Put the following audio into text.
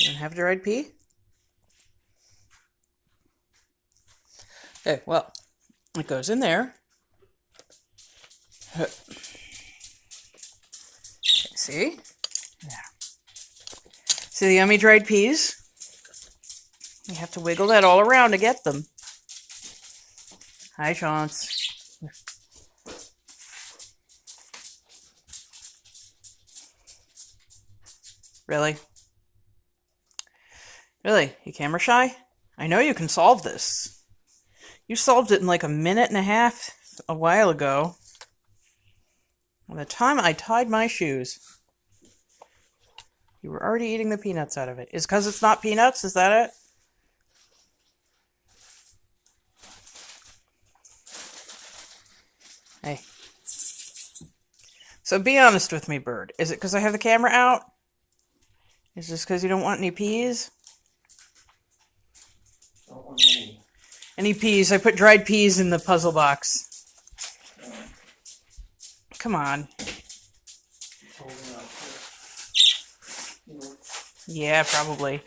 You don't have dried pea? Okay, well, it goes in there. Okay, see? Yeah. See the yummy dried peas? You have to wiggle that all around to get them. Hi, Chance. Really? Really? You camera shy? I know you can solve this. You solved it in like a minute and a half a while ago. By the time I tied my shoes, you were already eating the peanuts out of it. Is because it's not peanuts? Is that it? Hey. So be honest with me, Bird. Is it because I have the camera out? Is this because you don't want any peas? Don't want any. Any peas? I put dried peas in the puzzle box. Come on. It's holding out. Yeah, probably.